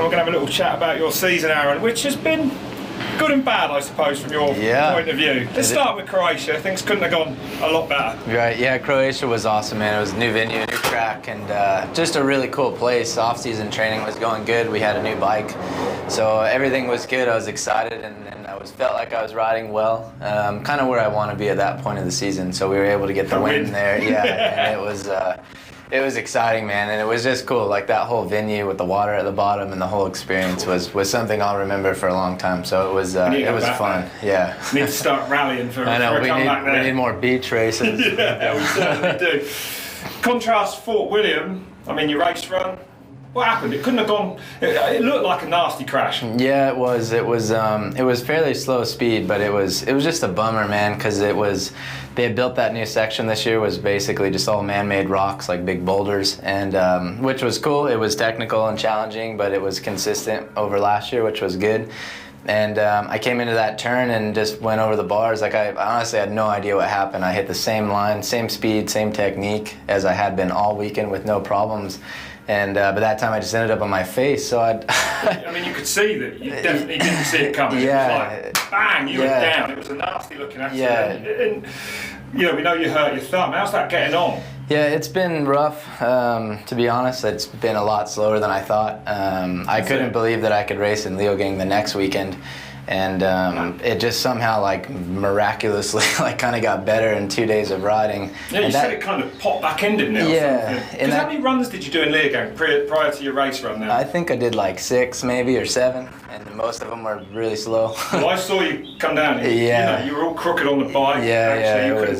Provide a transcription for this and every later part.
we're going to have a little chat about your season, Aaron, which has been good and bad, I suppose, from your point of view. Let's start with Croatia. Things couldn't have gone a lot better. Right, yeah, Croatia was awesome, man. It was a new venue, a new track, and just a really cool place. Off-season training was going good. We had a new bike, so everything was good. I was excited, and I felt like I was riding well, kind of where I want to be at that point of the season. So we were able to get the win there, and it was exciting, man, and it was just cool. Like that whole venue with the water at the bottom and the whole experience was something I'll remember for a long time. So it was fun. Yeah. We need to start rallying for I know, a comeback there. We need more beach races. Yeah, we certainly do. Contrast Fort William. I mean, your race run. What happened? It couldn't have gone. It looked like a nasty crash. Yeah, it was. It was fairly slow speed, but it was just a bummer, man, because they had built that new section this year. Was basically just all man-made rocks, like big boulders, and which was cool. It was technical and challenging, but it was consistent over last year, which was good. And I came into that turn and just went over the bars. Like I honestly had no idea what happened. I hit the same line, same speed, same technique as I had been all weekend with no problems. And but that time I just ended up on my face, so I mean, you could see that you definitely didn't see it coming. Yeah. It was like, bang, you were down. It was a nasty looking accident. Yeah. And you know, we know you hurt your thumb. How's that getting on? Yeah, it's been rough, to be honest. It's been a lot slower than I thought. I couldn't believe that I could race in Leogang the next weekend. And it just somehow, like, miraculously, like, kind of got better in 2 days of riding. Yeah, you said it kind of popped back in, didn't it? Yeah. Because how many runs did you do in Leogang prior to your race run there? I think I did like 6 maybe, or 7, and most of them were really slow. Well, I saw you come down. You were all crooked on the bike.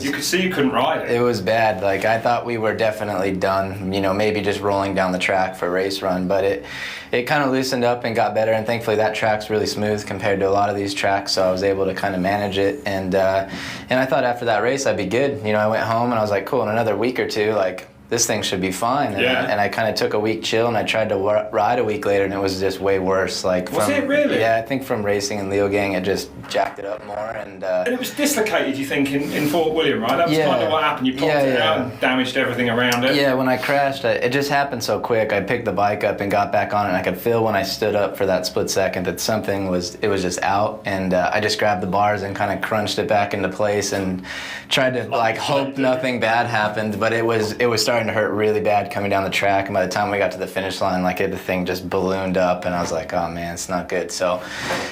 You could see you couldn't ride it. It was bad. Like, I thought we were definitely done, you know, maybe just rolling down the track for a race run, but it kind of loosened up and got better, and thankfully that track's really smooth compared to a lot of these tracks, so I was able to kind of manage it, and I thought after that race I'd be good. You know, I went home and I was like, cool, in another week or two, like, this thing should be fine. And I kind of took a week chill, and I tried to ride a week later, and it was just way worse. Like, was it really? Yeah, I think from racing in Leogang, it just jacked it up more. And it was dislocated, you think, in Fort William, right? That was kind of what happened. You popped it out and damaged everything around it. Yeah, when I crashed, it just happened so quick. I picked the bike up and got back on it, and I could feel when I stood up for that split second that something was just out. And I just grabbed the bars and kind of crunched it back into place and tried to like hope nothing bad happened. But it was starting to hurt really bad coming down the track, and by the time we got to the finish line, like the thing just ballooned up, and I was like, oh man, it's not good. So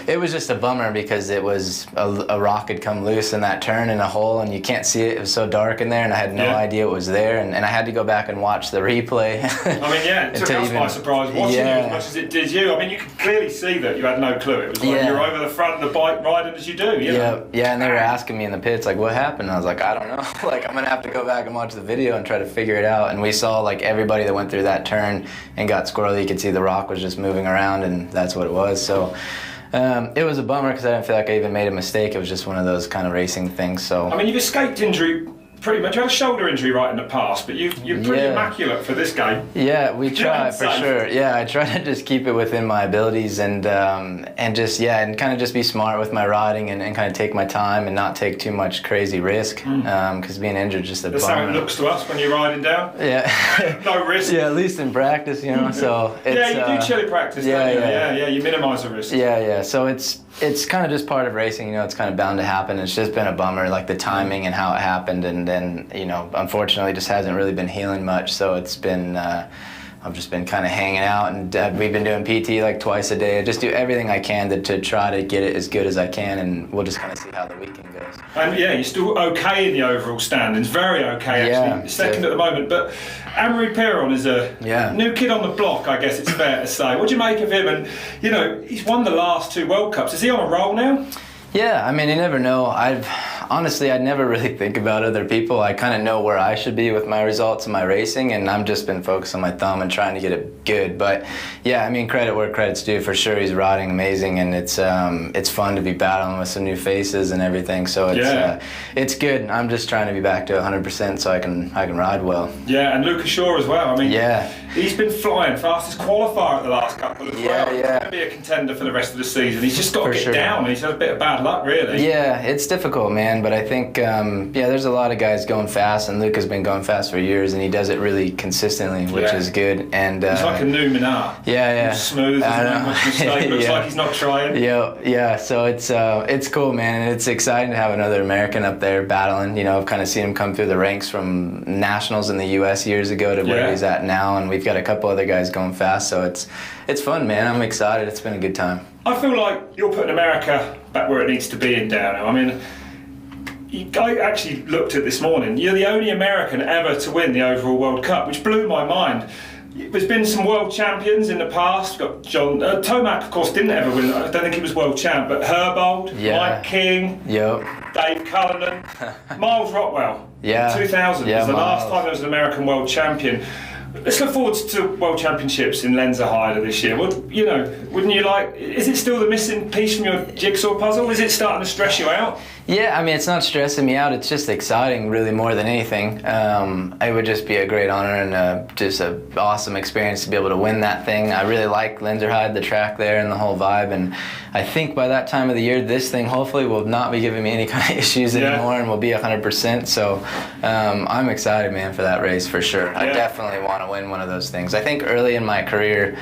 it was just a bummer because it was a rock had come loose in that turn in a hole, and you can't see it. It was so dark in there, and I had no idea it was there, and I had to go back and watch the replay. I mean, yeah, it took us by surprise watching you as much as it did you. I mean, you could clearly see that you had no clue. It was like you're over the front of the bike riding as you do. You know? Yeah, and they were asking me in the pits, like, what happened? And I was like, I don't know. Like, I'm gonna have to go back and watch the video and try to figure it out. And we saw like everybody that went through that turn and got squirrely. You could see the rock was just moving around, and that's what it was. So it was a bummer because I didn't feel like I even made a mistake. It was just one of those kind of racing things. So I mean, you've escaped injury pretty much. You had a shoulder injury right in the past, but you're pretty immaculate for this game. Yeah, we try for sure. Yeah, I try to just keep it within my abilities and just and kind of just be smart with my riding and kind of take my time and not take too much crazy risk because being injured just a bummer. That's how it looks to us when you're riding down. Yeah. No risk. Yeah, at least in practice, you know. So it's, you do chill in practice. Don't you? Yeah. You minimise the risk. Yeah. So it's kind of just part of racing, you know. It's kind of bound to happen. It's just been a bummer, like the timing and how it happened, and then, you know, unfortunately, just hasn't really been healing much. So it's been, I've just been kind of hanging out, and we've been doing PT like twice a day. I just do everything I can to try to get it as good as I can, and we'll just kind of see how the weekend goes. And you're still okay in the overall standings, very okay actually, second at the moment. But Amaury Piron is a new kid on the block, I guess it's fair to say. What do you make of him? And, you know, he's won the last 2 World Cups. Is he on a roll now? Yeah, I mean, you never know. Honestly, I never really think about other people. I kind of know where I should be with my results and my racing, and I've just been focused on my thumb and trying to get it good. But yeah, I mean, credit where credit's due for sure. He's riding amazing, and it's fun to be battling with some new faces and everything. So it's good. I'm just trying to be back to 100% so I can ride well. Yeah, and Lucas Shaw as well. I mean, He's been flying, fastest qualifier at the last couple as well. He's going to be a contender for the rest of the season. He's just got to get down. He's had a bit of bad luck, really. Yeah, it's difficult, man. But I think, there's a lot of guys going fast, and Luke has been going fast for years, and he does it really consistently, which is good. And he's like a new Minard. Yeah. Smooth, doesn't much mistake. Looks like he's not trying. Yeah. So it's cool, man, and it's exciting to have another American up there battling. I've kind of seen him come through the ranks from nationals in the U.S. years ago to where he's at now, and we've got a couple other guys going fast. So it's fun, man. I'm excited. It's been a good time. I feel like you're putting America back where it needs to be in downhill. I mean, I actually looked at this morning. You're the only American ever to win the overall World Cup, which blew my mind. There's been some world champions in the past. Got John Tomac, of course, didn't ever win. I don't think he was world champ, but Herbold, Mike King, Dave Cullinan, Miles Rockwell. In 2000 was the last time there was an American world champion. Let's look forward to World Championships in Lenzerheide this year. Wouldn't you like? Is it still the missing piece from your jigsaw puzzle? Is it starting to stress you out? Yeah, I mean, it's not stressing me out. It's just exciting, really, more than anything. It would just be a great honor and just an awesome experience to be able to win that thing. I really like Lenzerheide, the track there, and the whole vibe. And I think by that time of the year, this thing hopefully will not be giving me any kind of issues anymore, and will be 100%. So I'm excited, man, for that race for sure. I definitely want to win one of those things. I think early in my career,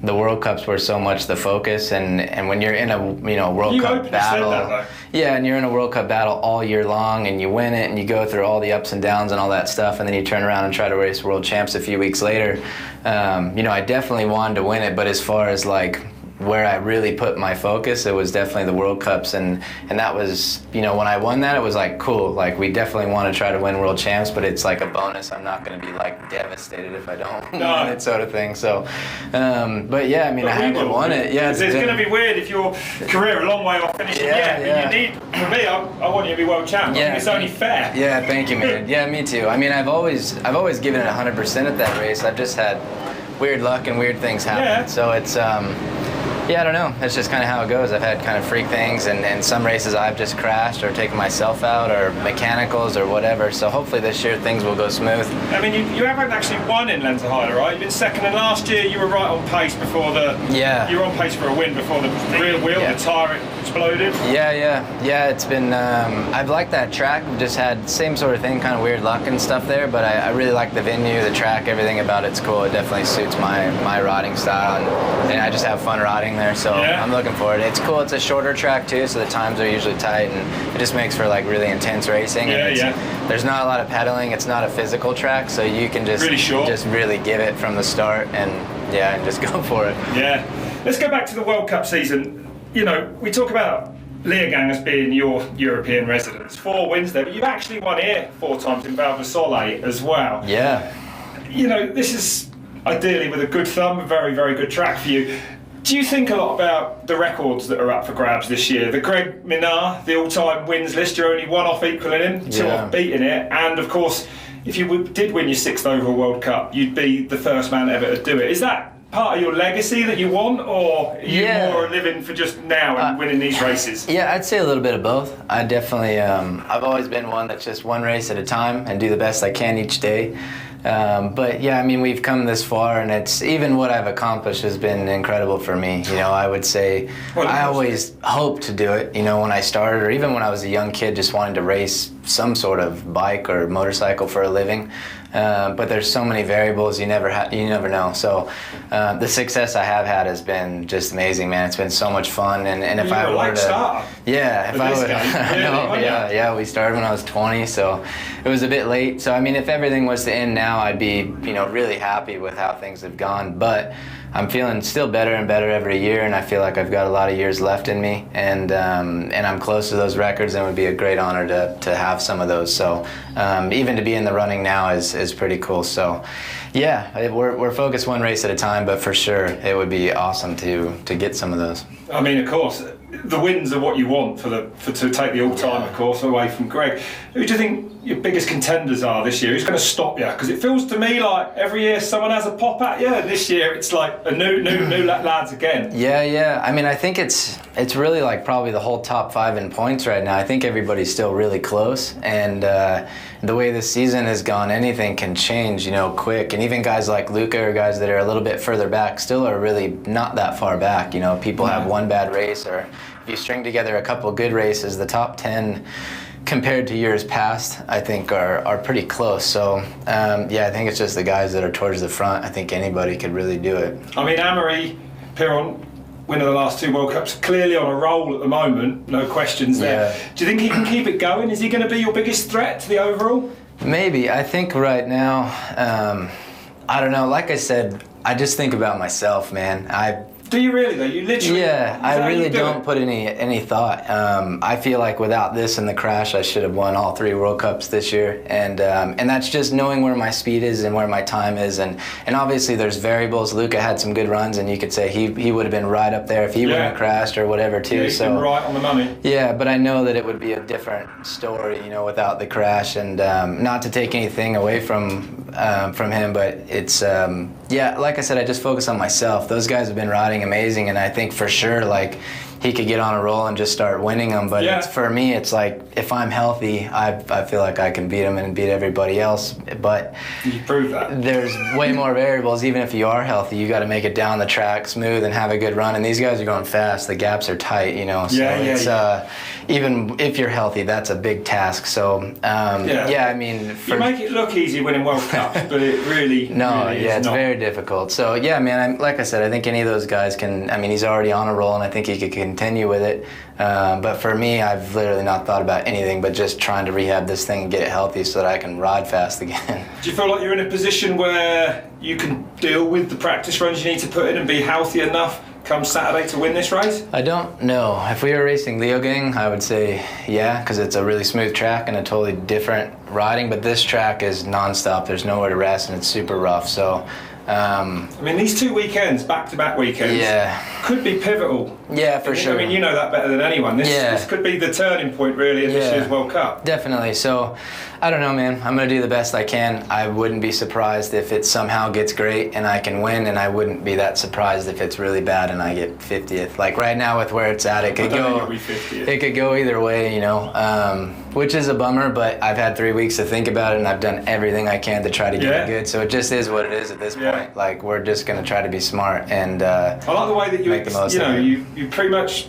the World Cups were so much the focus, and when you're in a World Cup battle, and you're in a World Cup battle all year long, and you win it, and you go through all the ups and downs and all that stuff, and then you turn around and try to race World Champs a few weeks later. I definitely wanted to win it, but as far as like where I really put my focus, it was definitely the World Cups, and that was, when I won that, it was like, cool, like we definitely want to try to win World Champs, but it's like a bonus. I'm not going to be like devastated if I don't win it, sort of thing. So, but yeah, I mean, I haven't won it. Yeah, it's going to be weird if your career a long way off finishing. But you need, for me, I want you to be world champ. I think it's only fair. Yeah, thank you, man. Yeah, me too. I mean, I've always given it 100% at that race. I've just had weird luck and weird things happen. So it's I don't know. That's just kind of how it goes. I've had kind of freak things, and some races I've just crashed or taken myself out or mechanicals or whatever. So hopefully this year things will go smooth. I mean, you haven't actually won in Lenzerheide, right? You've been second, and last year you were right on pace before you were on pace for a win before the rear wheel, the tyre exploded. Yeah. It's been. I've liked that track. We've just had same sort of thing, kind of weird luck and stuff there. But I really like the venue, the track, everything about it's cool. It definitely suits my riding style, and I just have fun riding there, so I'm looking forward. It's cool. It's a shorter track too, so the times are usually tight, and it just makes for like really intense racing. There's not a lot of pedaling. It's not a physical track, so you can just really give it from the start and just go for it. Yeah. Let's go back to the World Cup season. We talk about Leogang as being your European residence. 4 wins there, but you've actually won here 4 times in Val di Sole as well. Yeah. This is ideally with a good thumb, a very, very good track for you. Do you think a lot about the records that are up for grabs this year? The Greg Minard, the all-time wins list, you're only 1 off equaling him, 2 off beating it, and of course, if you did win your 6th overall World Cup, you'd be the first man ever to do it. Is that part of your legacy that you want, or are you more living for just now and winning these races? Yeah, I'd say a little bit of both. I definitely, I've always been one that's just one race at a time and do the best I can each day. But yeah, I mean, we've come this far, and it's even what I've accomplished has been incredible for me. I would say I always hoped to do it, when I started, or even when I was a young kid, just wanting to race some sort of bike or motorcycle for a living. But there's so many variables, you never know. So the success I have had has been just amazing, man. It's been so much fun, and if I were to, we started when I was 20, so it was a bit late. So I mean, if everything was to end now, I'd be really happy with how things have gone. But I'm feeling still better and better every year, and I feel like I've got a lot of years left in me, and I'm close to those records, and it would be a great honor to have some of those. So even to be in the running now is pretty cool. So yeah, we're focused one race at a time, but for sure it would be awesome to get some of those. I mean, of course, the wins are what you want to take the all-time, of course, away from Greg. Who do you think your biggest contenders are this year? Who's going to stop you? Because it feels to me like every year someone has a pop at you. This year it's like a new lads again. Yeah. I mean, I think it's really like probably the whole top 5 in points right now. I think everybody's still really close, and the way this season has gone, anything can change, quick. And even guys like Luca or guys that are a little bit further back still are really not that far back. People have one bad race, or if you string together a couple good races, the top 10 compared to years past, I think are pretty close. So I think it's just the guys that are towards the front. I think anybody could really do it. I mean, Amaury Piron, winner of the last 2 World Cups, clearly on a roll at the moment, no questions there. Yeah. Do you think he can keep it going? Is he going to be your biggest threat to the overall? Maybe. I think right now, I don't know, like I said, I just think about myself, man. Do you really though? You literally? Yeah, I really don't put any thought. I feel like without this and the crash, I should have won all 3 World Cups this year, and that's just knowing where my speed is and where my time is, and obviously there's variables. Luca had some good runs, and you could say he would have been right up there if he wouldn't have crashed or whatever too. Yeah, he's been right on the money. Yeah, but I know that it would be a different story, without the crash, and not to take anything away from him, but it's like I said, I just focus on myself. Those guys have been riding amazing, and I think for sure like he could get on a roll and just start winning them, but for me it's like if I'm healthy, I feel like I can beat him and beat everybody else, but you prove that there's way more variables. Even if you are healthy, you got to make it down the track smooth and have a good run, and these guys are going fast, the gaps are tight, so even if you're healthy, that's a big task. So I mean, you make it look easy winning World Cups, but it really it's not. very difficult. So man, like I said, I think any of those guys can. I mean, he's already on a roll, and I think he could continue with it. But for me, I've literally not thought about anything but just trying to rehab this thing and get it healthy so that I can ride fast again. Do you feel like you're in a position where you can deal with the practice runs you need to put in and be healthy enough come Saturday to win this race? I don't know. If we were racing Leogang, I would say because it's a really smooth track and a totally different riding, but this track is non-stop. There's nowhere to rest, and it's super rough. So I mean, these 2 weekends, back-to-back weekends, could be pivotal. Yeah, for sure. I mean, you know that better than anyone. This could be the turning point, really, in this year's World Cup. Definitely. So, I don't know, man. I'm going to do the best I can. I wouldn't be surprised if it somehow gets great and I can win, and I wouldn't be that surprised if it's really bad and I get 50th. Like right now with where it's at, it could go either way, which is a bummer, but I've had 3 weeks to think about it, and I've done everything I can to try to get it good. So it just is what it is at this point. Like, we're just going to try to be smart and I like the way that you pretty much,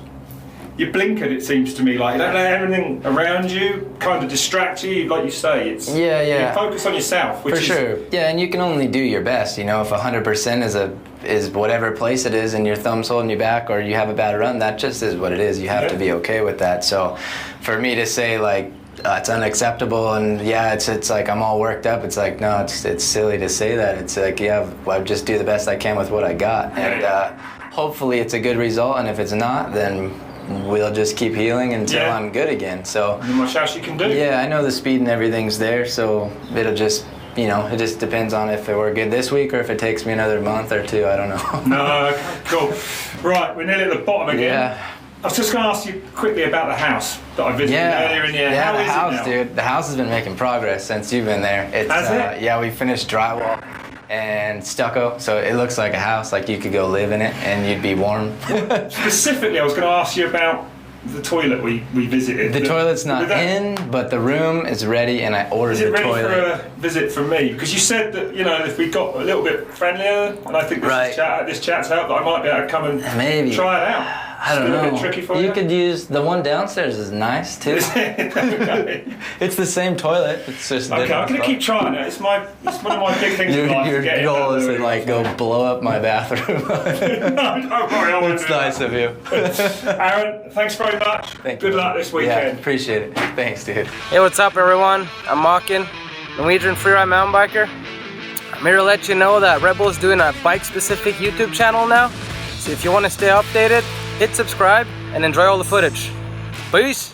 you blinkered, it seems to me, like you don't let everything around you kind of distract you, like you say. It's you focus on yourself, which for sure. Yeah, and you can only do your best. If 100% is whatever place it is, and your thumb's holding you back, or you have a bad run, that just is what it is. You have to be okay with that. So, for me to say like it's unacceptable and it's like I'm all worked up, it's like no, it's silly to say that. It's like I just do the best I can with what I got, and hopefully it's a good result. And if it's not, then we'll just keep healing until I'm good again. So how much else you can do? Yeah, I know the speed and everything's there, so it'll just it just depends on if we're good this week or if it takes me another month or 2. I don't know. No, cool. Right, we're nearly at the bottom again. Yeah. I was just going to ask you quickly about the house that I visited earlier in the year. Yeah, the house, it now? dude. The house has been making progress since you've been there. Has it? Yeah, we finished drywall and stucco, so it looks like a house, like you could go live in it and you'd be warm. Specifically, I was going to ask you about the toilet we visited. The toilet's not in, but the room is ready, and I ordered the toilet. Is it ready for a visit from me? Because you said that, if we got a little bit friendlier, and I think this chat's helped, that I might be able to come and try it out. I don't know. A bit tricky for you. You could use the one downstairs is nice too. Okay. It's the same toilet. It's just I'm gonna keep trying it. It's one of my big things in life. Your goal is to go blow up my bathroom. No, don't worry. It's nice of you. Aaron, thanks very much. Thank you. Good luck this weekend. Yeah, appreciate it. Thanks, dude. Hey, what's up, everyone? I'm Makin, Norwegian freeride mountain biker. I'm here to let you know that Red Bull's doing a bike-specific YouTube channel now. So if you want to stay updated, hit subscribe and enjoy all the footage. Peace!